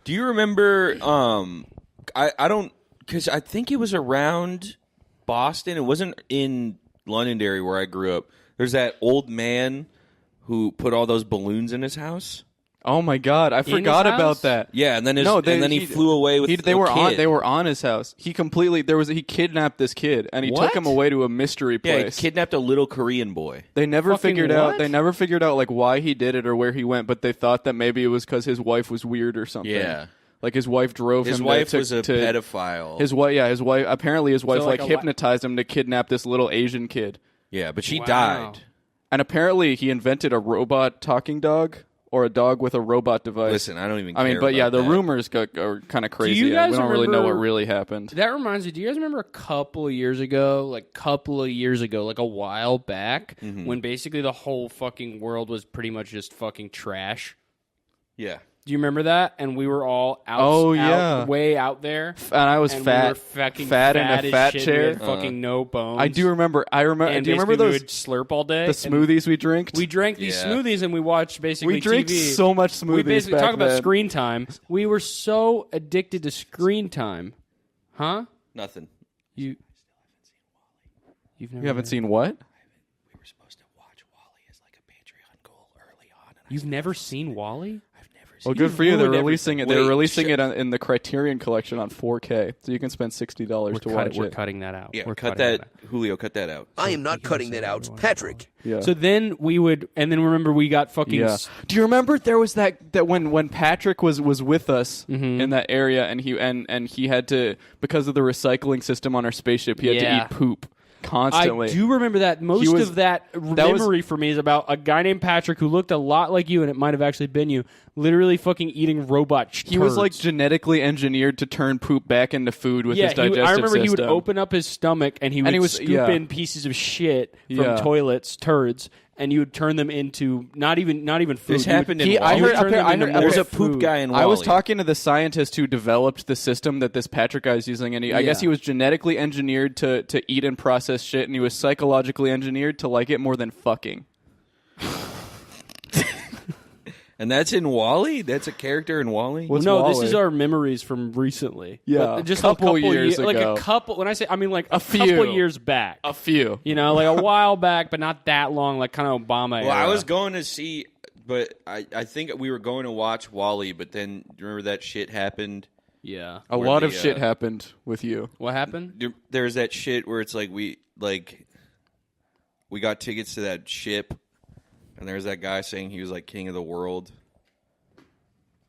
Do you remember? I don't, because I think it was around Boston. It wasn't in Londonderry where I grew up. There's that old man who put all those balloons in his house. Oh my God! I forgot about that. Yeah, and then he flew away with. They were on his house. He kidnapped this kid and he took him away to a mystery place. Yeah, he kidnapped a little Korean boy. They never figured out like why he did it or where he went, but they thought that maybe it was because his wife was weird or something. Yeah. Like his wife drove him. His wife was a pedophile. His wife. Apparently, his wife hypnotized him to kidnap this little Asian kid. Yeah, but she died. And apparently, he invented a robot talking dog or a dog with a robot device. Listen, I don't even. Care the rumors are kind of crazy. We don't really know what really happened. That reminds me. Do you guys remember a couple of years ago, like a while back, when basically the whole fucking world was pretty much just fucking trash? Yeah. Do you remember that? And we were all out, way out there. And I was fat. We were fucking fat in a fat shit. chair. We had fucking no bones. I do remember. And do you remember those? We would slurp all day. The smoothies we drank. We drank these smoothies and we watched basically We drank TV. so much smoothies. We basically back talk about then. screen time. We were so addicted to screen time, huh? Nothing. You've never. You haven't seen what? We were supposed to watch Wall-E as like a Patreon goal early on. You've never seen Wall-E? Well, good for you. They're releasing it. They're releasing it it in the Criterion Collection on 4K, so you can spend $60 to watch it. We're cutting that out. Yeah, cut that. Julio, cut that out. I am not cutting that out, Patrick. Yeah. So then we would, and then remember we got fucking. Yeah. Do you remember there was that when Patrick was with us in that area, and he had to, because of the recycling system on our spaceship, he had to eat poop constantly. I do remember that. Most of that memory for me is about a guy named Patrick who looked a lot like you, and it might have actually been you, literally fucking eating robot turds. He was like genetically engineered to turn poop back into food with his digestive system. I remember he would open up his stomach and he would scoop in pieces of shit from toilets, turds, and you would turn them into not even food. This happened in Wall-E. There's a poop guy in Wall-E. I was talking to the scientist who developed the system that this Patrick guy is using, and I guess he was genetically engineered to eat and process shit, and he was psychologically engineered to like it more than fucking. And that's in Wall-E? That's a character in Wall-E? What's no, Wall-E? This is our memories from recently. Yeah, just a couple years ago. Like a couple. When I say, I mean like a couple years back. A few. You know, like a while back, but not that long. Like kind of Obama. Well, era. I was going to see, but I think we were going to watch Wall-E, but then remember that shit happened. Yeah, a lot of shit happened with you. What happened? There's that shit where it's like we got tickets to that ship. And there's that guy saying he was like king of the world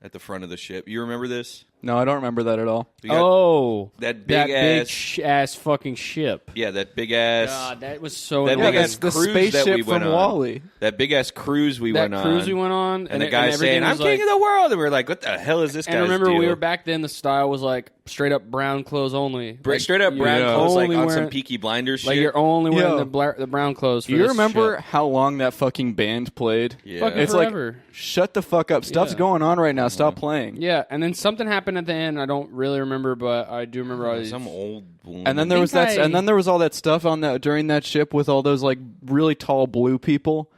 at the front of the ship. You remember this? No, I don't remember that at all. That big ass fucking ship. Yeah, that big ass. God, that was so. That big ass the cruise spaceship that we went from on. Wall-E. That big ass cruise we went on. And the guy saying, "I'm king of the world," and we're like, "What the hell is this guy?" And remember, we were back then. The style was like straight up brown clothes only. Straight up brown clothes, like on some Peaky Blinders shit. Like you're only wearing the brown clothes. Do you remember how long that fucking band played? Yeah, fucking it's forever. Like, shut the fuck up. Stuff's going on right now. Stop playing. Yeah, and then something happened at the end. I don't really remember, but I do remember some old woman. And then there was and then there was all that stuff on that during that ship with all those like really tall blue people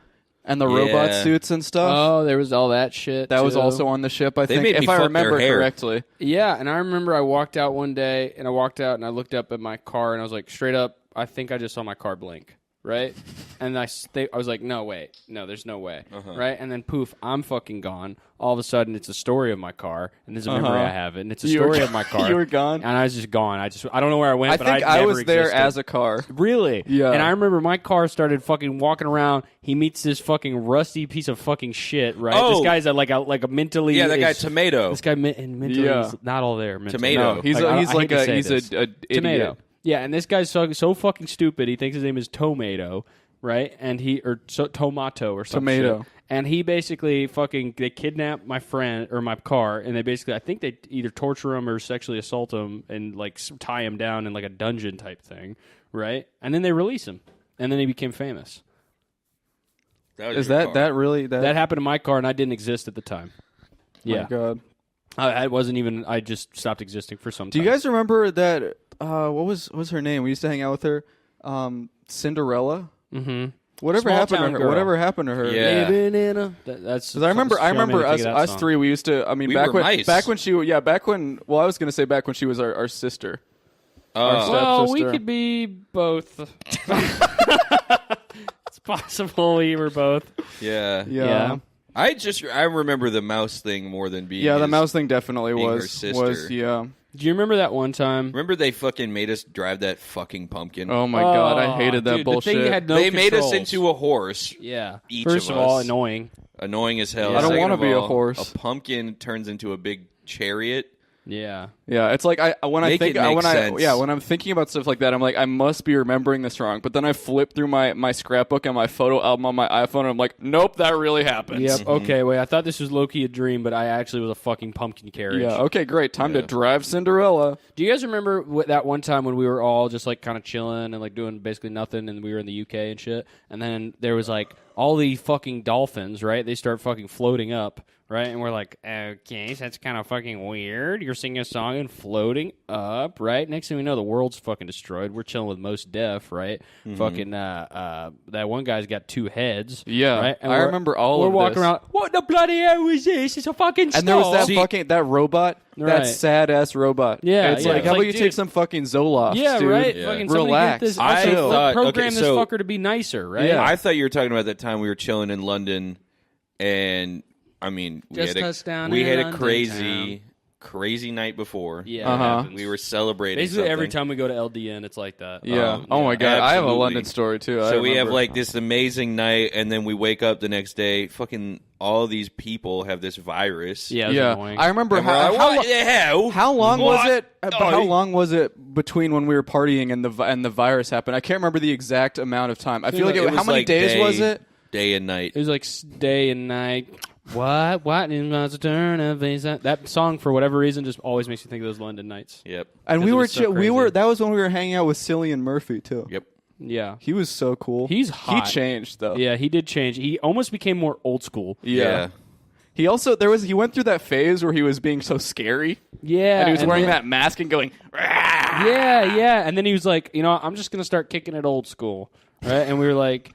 and the robot suits and stuff. Oh, there was all that shit. That too. was also on the ship, I think, if I remember correctly. Yeah, and I remember I walked out one day and I looked up at my car and I was like, straight up, I think I just saw my car blink. Right? And I was like, no, wait. No, there's no way. Right? And then poof, I'm fucking gone. All of a sudden, it's a story of my car. And there's a memory I have it. And it's a story of my car. You were gone? And I was just gone. I don't know where I went, but I think I was there as a car. Really? Yeah. And I remember my car started fucking walking around. He meets this fucking rusty piece of fucking shit, right? Oh. This guy's like a mentally... Yeah, that guy Tomato. This guy mentally is not all there. Mentally. Tomato. No, He's a Tomato. idiot. Yeah, and this guy's so fucking stupid. He thinks his name is Tomato. Right, and Tomato or something. Tomato. And he basically they kidnap my friend or my car, and I think they either torture him or sexually assault him and like tie him down in like a dungeon type thing, right? And then they release him, and then he became famous. Is that really that happened to my car, and I didn't exist at the time. Yeah, my God, I wasn't even. I just stopped existing for some time. Do you guys remember that? What was her name? We used to hang out with her, Cinderella. Mm-hmm. Whatever Small happened to town her? girl. Whatever happened to her? Yeah. Living in a. That's. 'Cause I remember us three. We used to. I mean, We back were when mice. back when she. Yeah, back when. Well, I was gonna say back when she was our sister. Our Well, we stepsister. could be both. It's possible we were both. Yeah. Yeah. I remember the mouse thing more than being. Yeah, the his- mouse thing definitely being her was. sister. Yeah. Do you remember that one time? Remember they fucking made us drive that fucking pumpkin. Oh my god, I hated that dude, bullshit. The thing had no they made us controls. into a horse. Yeah. Each First of of all, us. annoying. Annoying as hell. Yeah. I don't Second wanna of be a all, horse. A pumpkin turns into a big chariot. Yeah. Yeah, it's like when Make it make sense. when I'm thinking about stuff like that, I'm like, I must be remembering this wrong. But then I flip through my scrapbook and my photo album on my iPhone, and I'm like, nope, that really happens. Yep. Okay, wait. I thought this was low-key a dream, but I actually was a fucking pumpkin carriage. Yeah. Okay. Great. Time to drive Cinderella. Do you guys remember that one time when we were all just like kind of chilling and like doing basically nothing, and we were in the UK and shit, and then there was like all the fucking dolphins, right? They start fucking floating up, right? And we're like, okay, so that's kind of fucking weird. You're singing a song and floating up, right? Next thing we know, the world's fucking destroyed. We're chilling with Mos Def, right? Fucking that one guy's got 2 heads. Yeah, right? And I we're- remember all We're of walking this. around. What the bloody hell is this? It's a fucking And there was that skull. fucking that robot, Right. that sad ass robot. Yeah, it's yeah. like It's how about like, you dude- take some fucking Zoloft? Yeah, dude? right. Yeah. Fucking somebody Relax. Get this, I also, thought- program okay, this so- fucker to be nicer, right? Yeah. I thought you were talking about that time we were chilling in London, and I mean, Just touched down we in had a London crazy night before. Yeah, Uh-huh. it happens. We were celebrating. Basically, every something. time we go to LDN, it's like that. Yeah. Oh my god, I have a absolutely. London story too. So we have like this amazing night, and then we wake up the next day. Fucking all these people have this virus. Yeah, it was yeah. annoying. I remember And we're like, what the hell? How long What? was it? How Oh, long was it between when we were partying and the virus happened? I can't remember the exact amount of time. I feel like it was how many like days was it? Day and night. It was like day and night. What is the turn of these? That song, for whatever reason, just always makes me think of those London nights. Yep. And Because we it were was so we were crazy. that was when we were hanging out with Cillian Murphy too. Yep. Yeah. He was so cool. He's hot. He changed though. Yeah, he did change. He almost became more old school. Yeah. He also he went through that phase where he was being so scary. Yeah. And he was wearing then- that mask and going, "Rah!" Yeah. And then he was like, I'm just going to start kicking it old school. Right? And we were like,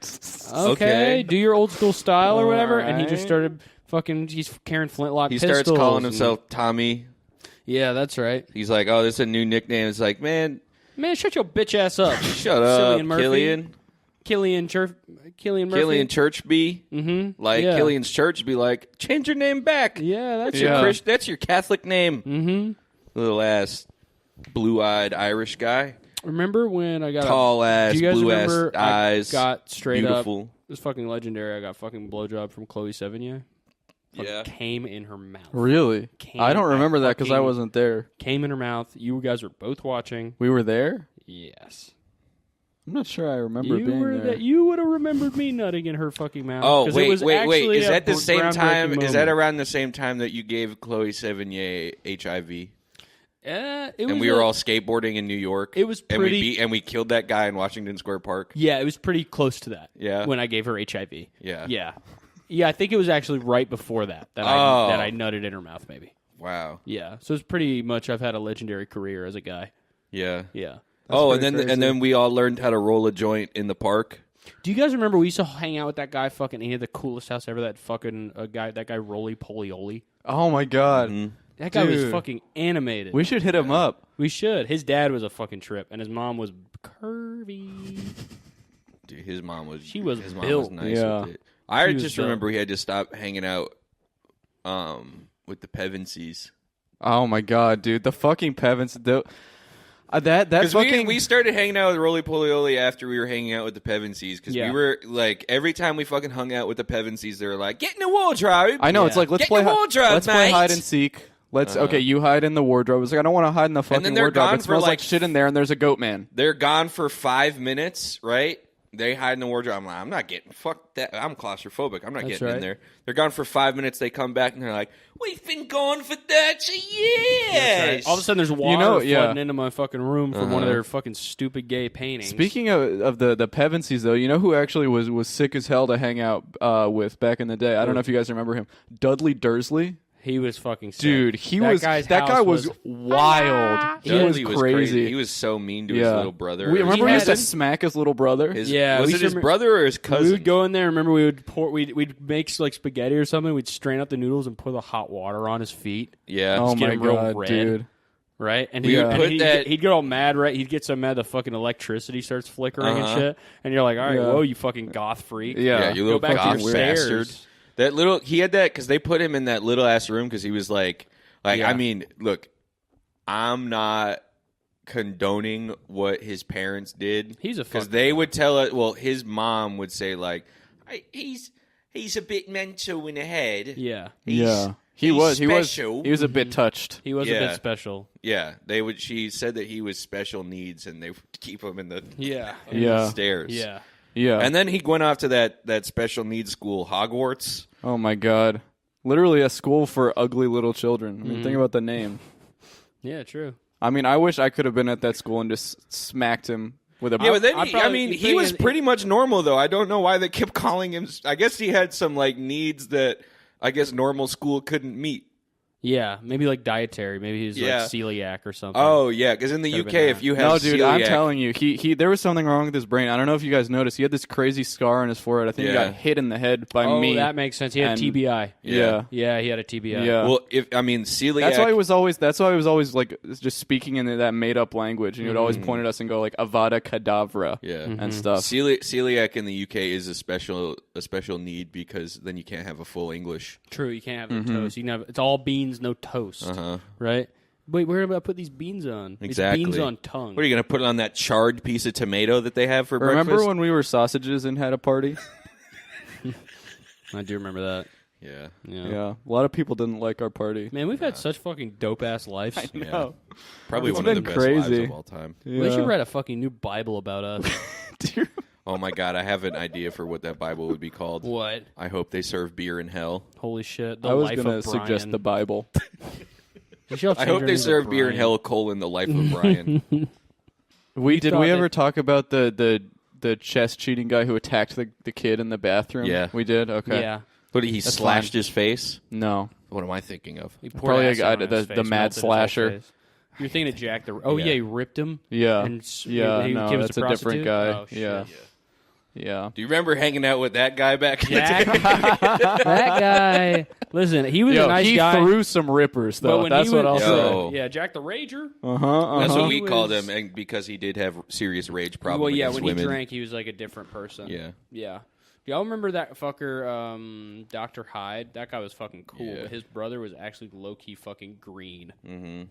okay, Okay. do your old school style or whatever. And he just Alright. started fucking, he's carrying flintlock He pistols. starts calling and- himself Tommy. Yeah, that's right. He's like, oh, this is a new nickname. It's like, man, Man, shut your bitch ass up. shut up, Cillian Murphy. Killian. Killian Murphy. Killian Churchby. Mm-hmm. Like, yeah. Killian's church be like, change your name back. Yeah, that's Your Yeah. that's your Catholic name. Mm-hmm. Little ass, blue-eyed Irish guy. Remember when I got Tall ass, do you guys blue ass remember eyes. I got straight beautiful. up. It was fucking legendary. I got fucking blowjob from Chloe Sevigny. Yeah. Came in her mouth. Really? Came I don't remember that because I fucking- wasn't there. Came in her mouth. You guys were both watching. We were there? Yes. I'm not sure I remember You being were there. you would have remembered me nutting in her fucking mouth. Oh 'cause it was wait! actually Is a that the same groundbreaking time? Is that moment. around the same time that you gave Chloe Sevigny HIV? It And was we were all skateboarding in New York. It was and we pretty- and we killed that guy in Washington Square Park. Yeah, it was pretty close to that. Yeah. When I gave her HIV. Yeah. Yeah. Yeah, I think it was actually right before that Oh. I nutted in her mouth, maybe. Wow. Yeah. So it's pretty much I've had a legendary career as a guy. Yeah. Yeah. Oh, and pretty then crazy. we all learned how to roll a joint in the park. Do you guys remember we used to hang out with that guy fucking he had the coolest house ever, that fucking that guy Roly Polioli. Oh my god. Mm-hmm. That guy was Dude. fucking animated. We should hit him up. We should. His dad was a fucking trip and his mom was curvy. Dude, his mom was. She was his mom built. was nice Yeah. with it. I She was just built. remember we had to stop hanging out, with the Pevensies. Oh my god, dude. The fucking Pevins. That Because fucking. we started hanging out with Roly Polioli after we were hanging out with the Pevensies. Because Yeah. we were like, every time we fucking hung out with the Pevensies, they were like, get in the wardrobe. I know, it's Yeah. like, let's Get play, in the wardrobe, let's play mate. hide and seek. Okay, you hide in the wardrobe. It's like, I don't want to hide in the fucking then they're wardrobe. gone It for, smells like like, shit in there, and there's a goat man. They're gone for 5 minutes, right? They hide in the wardrobe. I'm like, I'm not getting, fuck that. I'm claustrophobic. I'm not That's getting in right. there. They're gone for 5 minutes. They come back and they're like, we've been gone for 30 years. All of a sudden there's water flooding yeah. into my fucking room from one of their fucking stupid gay paintings. Speaking of the Pevensies, though, you know who actually was sick as hell to hang out with back in the day? I don't know if you guys remember him. Dudley Dursley. He was fucking sick. Dude, that guy was wild. He was crazy. He was so mean to his little brother. Remember we used to smack his little brother? Was it his brother or his cousin? We would go in there. Remember, we'd make like spaghetti or something. We'd strain out the noodles and put the hot water on his feet. Yeah. Oh get my him real god, red. dude. Right, and he'd get all mad. Right, he'd get so mad the fucking electricity starts flickering and shit. And you're like, all right, whoa, you fucking goth freak. Yeah, you little go back goth to your bastard. stairs. He had that because they put him in that little ass room because he was like, I mean, look, I'm not condoning what his parents did. He's a because they would tell it. Well, his mom would say like, he's a bit mental in the head. Yeah, He was special. He was a bit touched. He was a bit special. Yeah, She said that he was special needs, and they would keep him in the stairs. Yeah. And then he went off to that special needs school, Hogwarts. Oh my god, literally a school for ugly little children. I mean, think about the name. Yeah, true. I mean, I wish I could have been at that school and just smacked him with a. Yeah, but then he was pretty much normal though. I don't know why they kept calling him. I guess he had some like needs that I guess normal school couldn't meet. Yeah, maybe like dietary. Maybe he's like celiac or something. Oh yeah, because in the UK, if you have no, dude, celiac, I'm telling you, he there was something wrong with his brain. I don't know if you guys noticed. He had this crazy scar on his forehead. I think he got hit in the head by me. Oh, that makes sense. He had TBI. Yeah, he had a TBI. Yeah. Well, celiac. That's why he was always like just speaking in that made up language, and he would always point at us and go like Avada Kedavra, and stuff. Celiac in the UK is a special need because then you can't have a full English. True, you can't have the toast. You can have it's all beans, no toast. Right? Wait, where am I put these beans on? Exactly. These beans on tongue. What are you going to put it on that charred piece of tomato that they have for breakfast? Remember when we were sausages and had a party? I do remember that. Yeah. A lot of people didn't like our party. Man, we've had such fucking dope ass lives. I know. Probably It's one of the been best lives crazy. of all time. Yeah. We should write a fucking new Bible about us. Oh my god, I have an idea for what that Bible would be called. What? I hope they serve beer in hell. Holy shit. I was going to suggest the Bible. I hope they serve beer in hell, the life of Brian. Did we ever talk about the chess cheating guy who attacked the kid in the bathroom? Yeah. We did? Okay. Yeah. What, he slashed his face? No. What am I thinking of? He poured Probably acid on his the face, Mad melted his whole Slasher. face. You're thinking of Jack the... Oh, yeah, he ripped him? Yeah. And Yeah, he no, gave us that's a different prostitute? guy. Oh, shit. Yeah. Do you remember hanging out with that guy back in the Jack, day? that guy... Listen, he was a nice guy. He threw some rippers, though. That's what I'll say. Yeah, Jack the Rager. That's what we called him, and because he did have serious rage problems. Well, yeah, when women. he drank, he was like a different person. Yeah. Yeah. Do y'all remember that fucker, Dr. Hyde? That guy was fucking cool, Yeah. but his brother was actually low-key fucking green. Mm-hmm.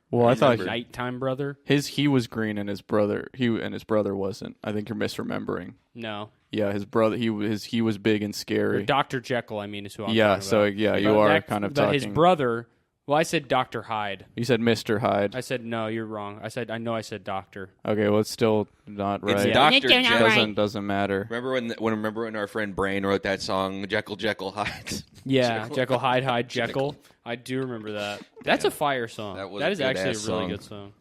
Well, I thought Nighttime brother? he was green and his brother wasn't. I think you're misremembering. No. Yeah, his brother he was big and scary. Or Dr. Jekyll, I mean, is who I'm talking about. So you are kind of but talking. his brother... Well, I said Dr. Hyde. You said Mr. Hyde. I said, no, you're wrong. I said Doctor. Okay, well, it's still not right. It's Dr. Jekyll. Doesn't matter. Remember when our friend Brain wrote that song, Jekyll, Jekyll, Hyde? Yeah, Jekyll, Hyde, Jekyll. I do remember that. That's a fire song. That was that is a good actually ass a really song. good song.